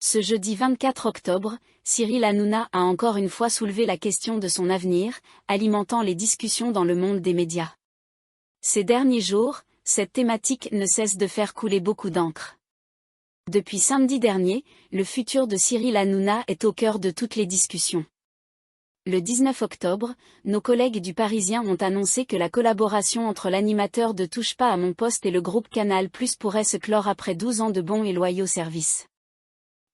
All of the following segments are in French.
Ce jeudi 24 octobre, Cyril Hanouna a encore une fois soulevé la question de son avenir, alimentant les discussions dans le monde des médias. Ces derniers jours, cette thématique ne cesse de faire couler beaucoup d'encre. Depuis samedi dernier, le futur de Cyril Hanouna est au cœur de toutes les discussions. Le 19 octobre, nos collègues du Parisien ont annoncé que la collaboration entre l'animateur de Touche pas à mon poste et le groupe Canal+ pourrait se clore après 12 ans de bons et loyaux services.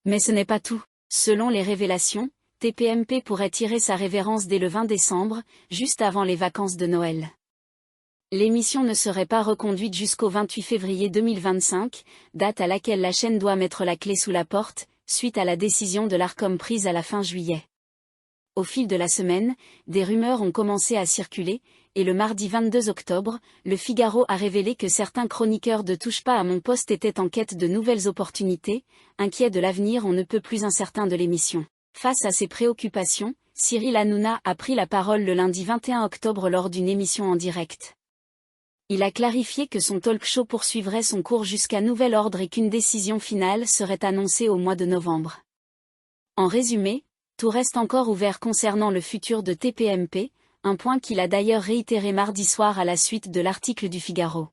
Mais ce n'est pas tout. Selon les révélations, TPMP pourrait tirer sa révérence dès le 20 décembre, juste avant les vacances de Noël. L'émission ne serait pas reconduite jusqu'au 28 février 2025, date à laquelle la chaîne doit mettre la clé sous la porte, suite à la décision de l'Arcom prise à la fin juillet. Au fil de la semaine, des rumeurs ont commencé à circuler, et le mardi 22 octobre, Le Figaro a révélé que certains chroniqueurs de Touche pas à mon poste étaient en quête de nouvelles opportunités, inquiets de l'avenir on ne peut plus incertain de l'émission. Face à ces préoccupations, Cyril Hanouna a pris la parole le lundi 21 octobre lors d'une émission en direct. Il a clarifié que son talk-show poursuivrait son cours jusqu'à nouvel ordre et qu'une décision finale serait annoncée au mois de novembre. En résumé, tout reste encore ouvert concernant le futur de TPMP, un point qu'il a d'ailleurs réitéré mardi soir à la suite de l'article du Figaro.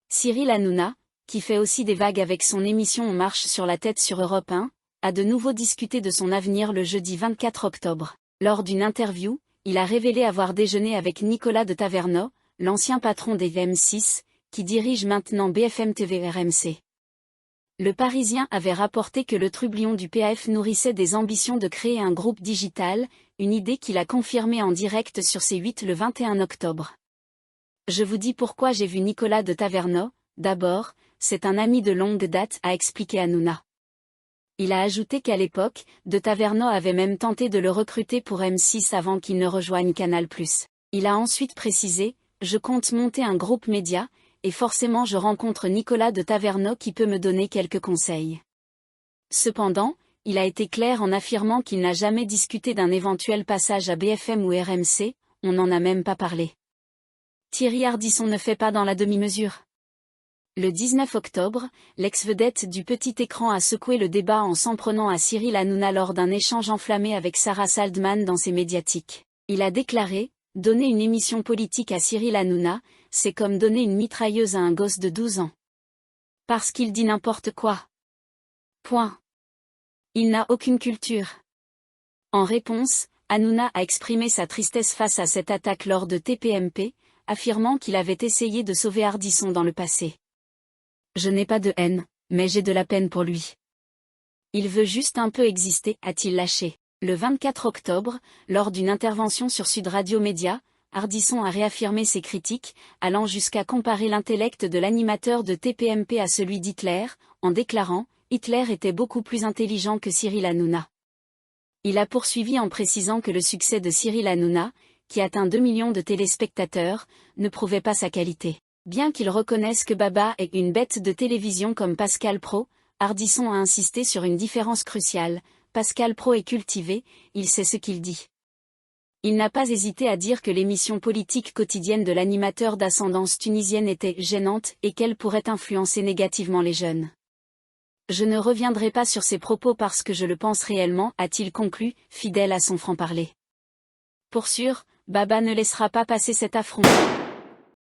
Cyril Hanouna, qui fait aussi des vagues avec son émission On marche sur la tête sur Europe 1, a de nouveau discuté de son avenir le jeudi 24 octobre. Lors d'une interview, il a révélé avoir déjeuné avec Nicolas de Taverneau, l'ancien patron des M6, qui dirige maintenant BFM TV RMC. Le Parisien avait rapporté que le trublion du PAF nourrissait des ambitions de créer un groupe digital, une idée qu'il a confirmée en direct sur C8 le 21 octobre. Je vous dis pourquoi j'ai vu Nicolas de Taverneau. D'abord, c'est un ami de longue date, a expliqué Hanouna. Il a ajouté qu'à l'époque, de Taverneau avait même tenté de le recruter pour M6 avant qu'il ne rejoigne Canal+. Il a ensuite précisé, je compte monter un groupe média, et forcément je rencontre Nicolas de Taverneau qui peut me donner quelques conseils. Cependant, il a été clair en affirmant qu'il n'a jamais discuté d'un éventuel passage à BFM ou RMC, on n'en a même pas parlé. Thierry Ardisson ne fait pas dans la demi-mesure. Le 19 octobre, l'ex-vedette du petit écran a secoué le débat en s'en prenant à Cyril Hanouna lors d'un échange enflammé avec Sarah Saldman dans ses médiatiques. Il a déclaré, donner une émission politique à Cyril Hanouna, c'est comme donner une mitrailleuse à un gosse de 12 ans. Parce qu'il dit n'importe quoi. Point. Il n'a aucune culture. En réponse, Hanouna a exprimé sa tristesse face à cette attaque lors de TPMP, affirmant qu'il avait essayé de sauver Ardisson dans le passé. Je n'ai pas de haine, mais j'ai de la peine pour lui. Il veut juste un peu exister, a-t-il lâché. Le 24 octobre, lors d'une intervention sur Sud Radio Média, Ardisson a réaffirmé ses critiques, allant jusqu'à comparer l'intellect de l'animateur de TPMP à celui d'Hitler, en déclarant « Hitler était beaucoup plus intelligent que Cyril Hanouna ». Il a poursuivi en précisant que le succès de Cyril Hanouna, qui atteint 2 millions de téléspectateurs, ne prouvait pas sa qualité. Bien qu'il reconnaisse que Baba est une bête de télévision comme Pascal Praud, Ardisson a insisté sur une différence cruciale. Pascal Praud est cultivé, il sait ce qu'il dit. Il n'a pas hésité à dire que l'émission politique quotidienne de l'animateur d'ascendance tunisienne était gênante et qu'elle pourrait influencer négativement les jeunes. Je ne reviendrai pas sur ces propos parce que je le pense réellement, a-t-il conclu, fidèle à son franc-parler. Pour sûr, Baba ne laissera pas passer cet affront.